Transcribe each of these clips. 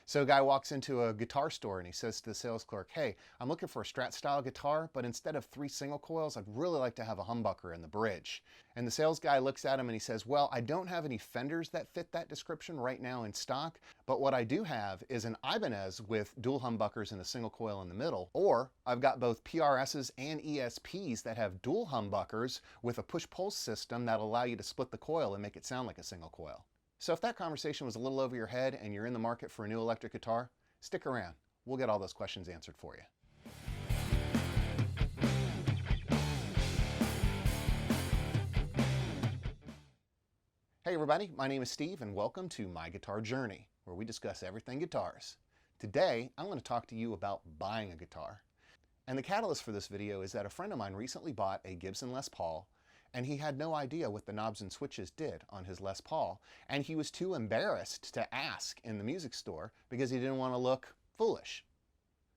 So a guy walks into a guitar store and he says to the sales clerk, "Hey, I'm looking for a Strat style guitar, but instead of 3 single coils, I'd really like to have a humbucker in the bridge." And the sales guy looks at him and he says, "Well, I don't have any Fenders that fit that description right now in stock, but what I do have is an Ibanez with dual humbuckers and a single coil in the middle, or I've got both PRSs and ESPs that have dual humbuckers with a push-pull system that'll allow you to split the coil and make it sound like a single coil." So if that conversation was a little over your head and you're in the market for a new electric guitar, stick around. We'll get all those questions answered for you. Hey everybody, my name is Steve and welcome to My Guitar Journey, where we discuss everything guitars. Today, I'm going to talk to you about buying a guitar. And the catalyst for this video is that a friend of mine recently bought a Gibson Les Paul, and he had no idea what the knobs and switches did on his Les Paul, and he was too embarrassed to ask in the music store because he didn't want to look foolish.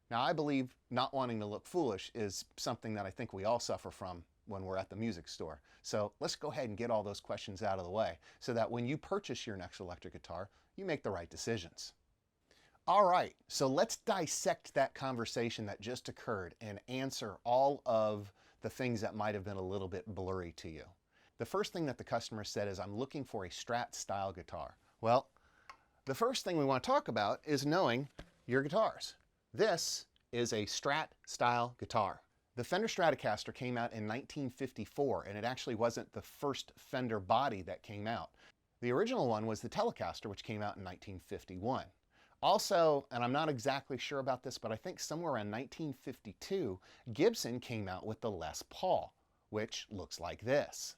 Now, I believe not wanting to look foolish is something that I think we all suffer from when we're at the music store. So let's go ahead and get all those questions out of the way so that when you purchase your next electric guitar, you make the right decisions. All right, so let's dissect that conversation that just occurred and answer all of the things that might have been a little bit blurry to you. The first thing that the customer said is, "I'm looking for a Strat style guitar." Well, the first thing we want to talk about is knowing your guitars. This is a Strat style guitar. The Fender Stratocaster came out in 1954, and it actually wasn't the first Fender body that came out. The original one was the Telecaster, which came out in 1951. Also, and I'm not exactly sure about this, but I think somewhere around 1952, Gibson came out with the Les Paul, which looks like this.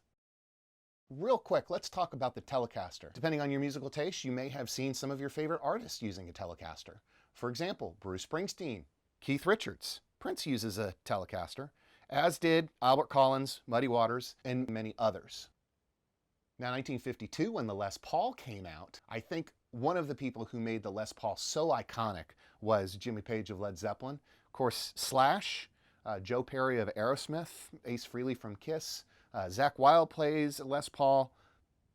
Real quick, let's talk about the Telecaster. Depending on your musical taste, you may have seen some of your favorite artists using a Telecaster. For example, Bruce Springsteen, Keith Richards, Prince uses a Telecaster, as did Albert Collins, Muddy Waters, and many others. Now, 1952, when the Les Paul came out, I think one of the people who made the Les Paul so iconic was Jimmy Page of Led Zeppelin. Of course, Slash, Joe Perry of Aerosmith, Ace Frehley from Kiss, Zakk Wylde plays Les Paul,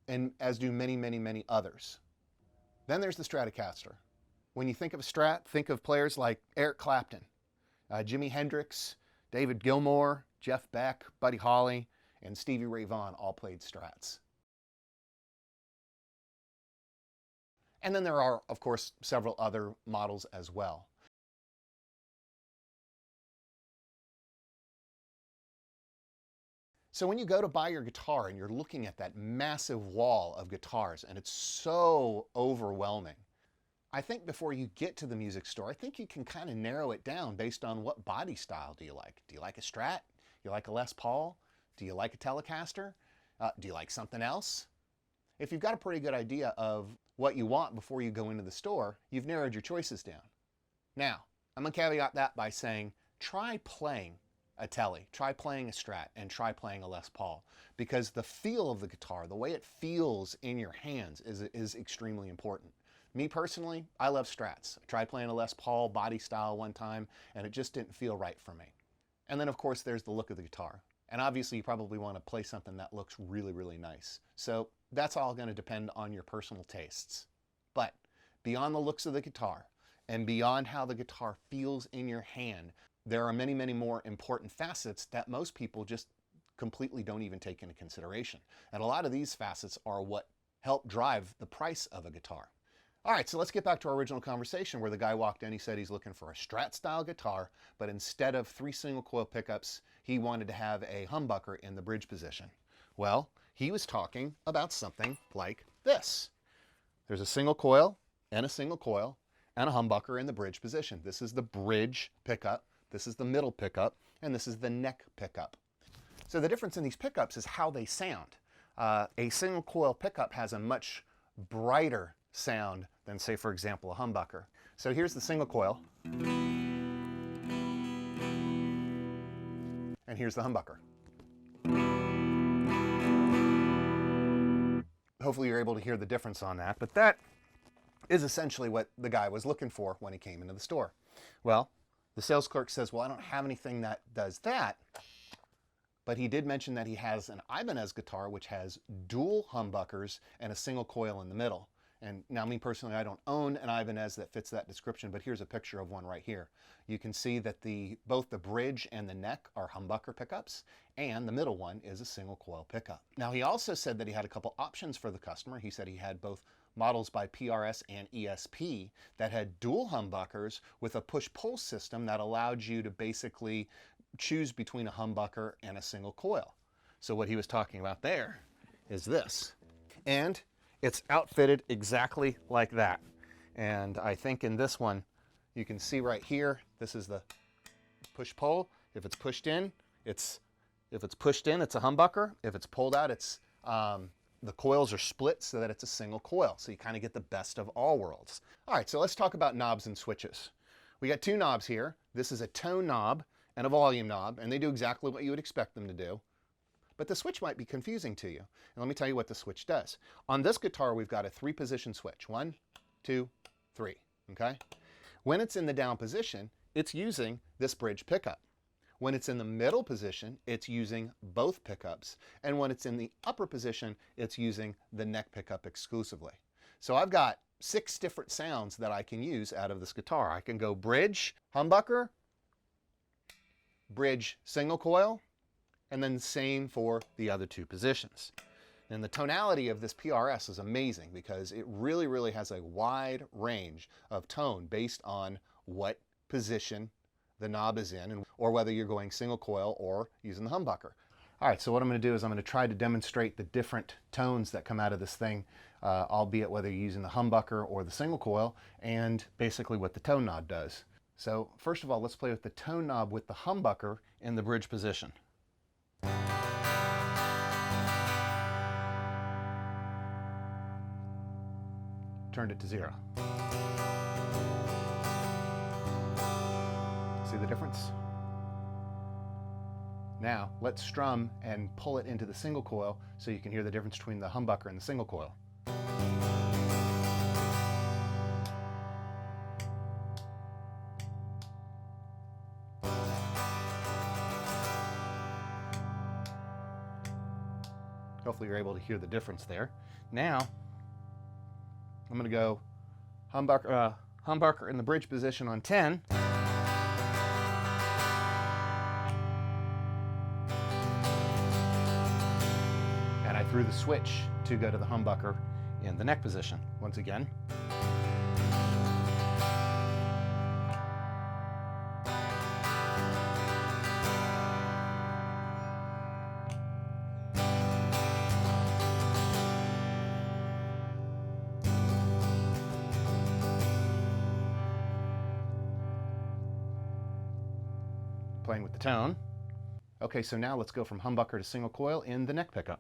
and as do many, many, many others. Then there's the Stratocaster. When you think of a Strat, think of players like Eric Clapton, Jimi Hendrix, David Gilmour, Jeff Beck, Buddy Holly, and Stevie Ray Vaughan all played Strats. And then there are, of course, several other models as well. So when you go to buy your guitar and you're looking at that massive wall of guitars and it's so overwhelming, I think before you get to the music store, I think you can kind of narrow it down based on what body style do you like. Do you like a Strat? Do you like a Les Paul? Do you like a Telecaster? Do you like something else? If you've got a pretty good idea of what you want before you go into the store, you've narrowed your choices down. Now, I'm going to caveat that by saying, try playing a Tele, try playing a Strat, and try playing a Les Paul, because the feel of the guitar, the way it feels in your hands is extremely important. Me personally, I love Strats. I tried playing a Les Paul body style one time, and it just didn't feel right for me. And then, of course, there's the look of the guitar. And obviously, you probably want to play something that looks really, really nice. So that's all going to depend on your personal tastes. But beyond the looks of the guitar and beyond how the guitar feels in your hand, there are many, many more important facets that most people just completely don't even take into consideration. And a lot of these facets are what help drive the price of a guitar. All right, so let's get back to our original conversation where the guy walked in, he said he's looking for a Strat style guitar, but instead of 3 single coil pickups, he wanted to have a humbucker in the bridge position. Well, he was talking about something like this. There's a single coil and a humbucker in the bridge position. This is the bridge pickup, this is the middle pickup, and this is the neck pickup. So the difference in these pickups is how they sound. A single coil pickup has a much brighter sound than, say, for example, a humbucker. So here's the single coil, and here's the humbucker. Hopefully you're able to hear the difference on that, but that is essentially what the guy was looking for when he came into the store. Well, the sales clerk says, "Well, I don't have anything that does that," but he did mention that he has an Ibanez guitar which has dual humbuckers and a single coil in the middle. And now me personally, I don't own an Ibanez that fits that description, but here's a picture of one right here. You can see that both the bridge and the neck are humbucker pickups, and the middle one is a single coil pickup. Now he also said that he had a couple options for the customer. He said he had both models by PRS and ESP that had dual humbuckers with a push-pull system that allowed you to basically choose between a humbucker and a single coil. So what he was talking about there is this. And it's outfitted exactly like that. And I think in this one, you can see right here, this is the push-pull. If it's pushed in, it's a humbucker. If it's pulled out, it's the coils are split so that it's a single coil. So you kind of get the best of all worlds. All right, so let's talk about knobs and switches. We got two knobs here. This is a tone knob and a volume knob, and they do exactly what you would expect them to do. But the switch might be confusing to you. And let me tell you what the switch does. On this guitar, we've got a 3-position switch. 1, 2, 3, okay? When it's in the down position, it's using this bridge pickup. When it's in the middle position, it's using both pickups. And when it's in the upper position, it's using the neck pickup exclusively. So I've got 6 different sounds that I can use out of this guitar. I can go bridge, humbucker, bridge, single coil, and then same for the other 2 positions. And the tonality of this PRS is amazing because it really, really has a wide range of tone based on what position the knob is in, or whether you're going single coil or using the humbucker. All right, so what I'm going to do is I'm going to try to demonstrate the different tones that come out of this thing, albeit whether you're using the humbucker or the single coil, and basically what the tone knob does. So first of all, let's play with the tone knob with the humbucker in the bridge position. Turned it to 0. See the difference? Now let's strum and pull it into the single coil so you can hear the difference between the humbucker and the single coil. Hopefully you're able to hear the difference there. Now I'm going to go humbucker in the bridge position on 10. And I threw the switch to go to the humbucker in the neck position once again. Playing with the tone. Okay, so now let's go from humbucker to single coil in the neck pickup.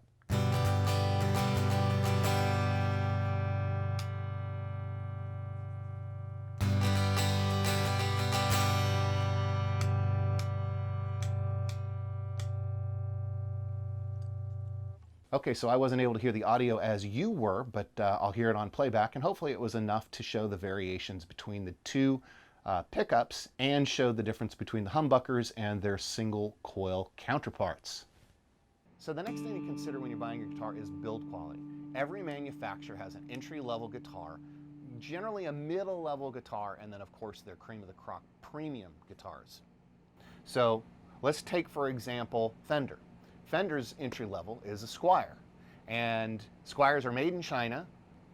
Okay, so I wasn't able to hear the audio as you were, but I'll hear it on playback, and hopefully it was enough to show the variations between the 2 pickups and showed the difference between the humbuckers and their single coil counterparts. So the next thing to consider when you're buying your guitar is build quality. Every manufacturer has an entry-level guitar, generally a middle-level guitar, and then of course their cream of the crop premium guitars. So let's take, for example, Fender. Fender's entry level is a Squier, and Squiers are made in China.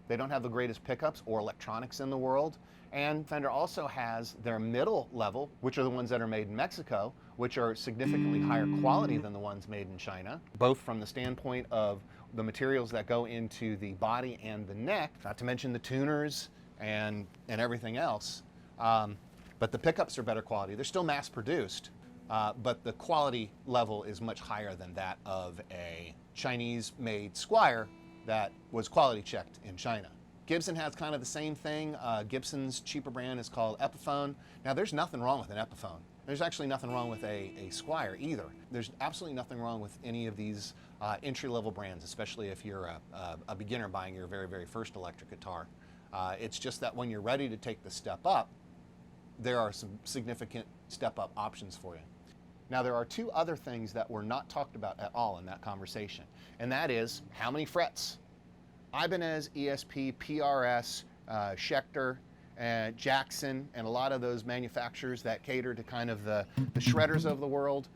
They don't have the greatest pickups or electronics in the world. And Fender also has their middle level, which are the ones that are made in Mexico, which are significantly higher quality than the ones made in China, both from the standpoint of the materials that go into the body and the neck, not to mention the tuners and everything else. But the pickups are better quality. They're still mass produced, but the quality level is much higher than that of a Chinese-made Squier that was quality checked in China. Gibson has kind of the same thing. Gibson's cheaper brand is called Epiphone. Now there's nothing wrong with an Epiphone. There's actually nothing wrong with a Squier either. There's absolutely nothing wrong with any of these entry-level brands, especially if you're a beginner buying your very, very first electric guitar. It's just that when you're ready to take the step up, there are some significant step-up options for you. Now there are 2 other things that were not talked about at all in that conversation, and that is how many frets Ibanez, ESP, PRS, Schecter, and Jackson, and a lot of those manufacturers that cater to kind of the shredders of the world,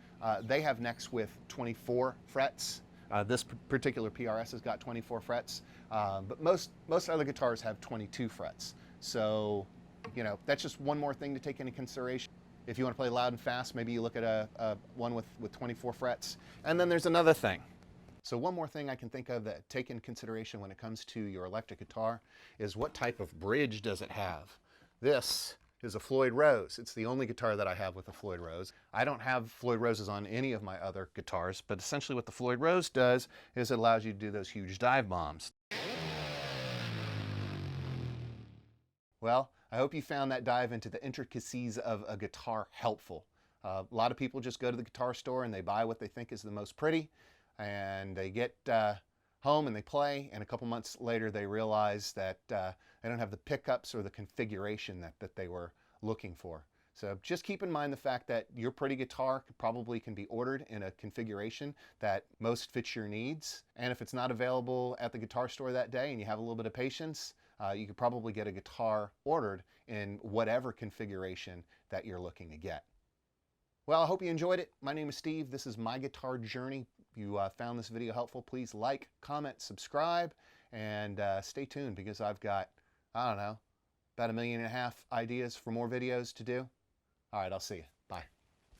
they have necks with 24 frets. This particular PRS has got 24 frets, but most other guitars have 22 frets. So, you know, that's just one more thing to take into consideration. If you want to play loud and fast, maybe you look at a one with 24 frets. And then there's another thing. So one more thing I can think of that take into consideration when it comes to your electric guitar is what type of bridge does it have? This is a Floyd Rose. It's the only guitar that I have with a Floyd Rose. I don't have Floyd Roses on any of my other guitars, but essentially what the Floyd Rose does is it allows you to do those huge dive bombs. Well, I hope you found that dive into the intricacies of a guitar helpful. A lot of people just go to the guitar store and they buy what they think is the most pretty, and they get home and they play, and a couple months later they realize that they don't have the pickups or the configuration that they were looking for. So just keep in mind the fact that your pretty guitar probably can be ordered in a configuration that most fits your needs. And if it's not available at the guitar store that day and you have a little bit of patience, you could probably get a guitar ordered in whatever configuration that you're looking to get. Well, I hope you enjoyed it. My name is Steve. This is My Guitar Journey. If you found this video helpful, please like, comment, subscribe, and stay tuned because I've got, I don't know, about 1.5 million ideas for more videos to do. All right, I'll see you. Bye.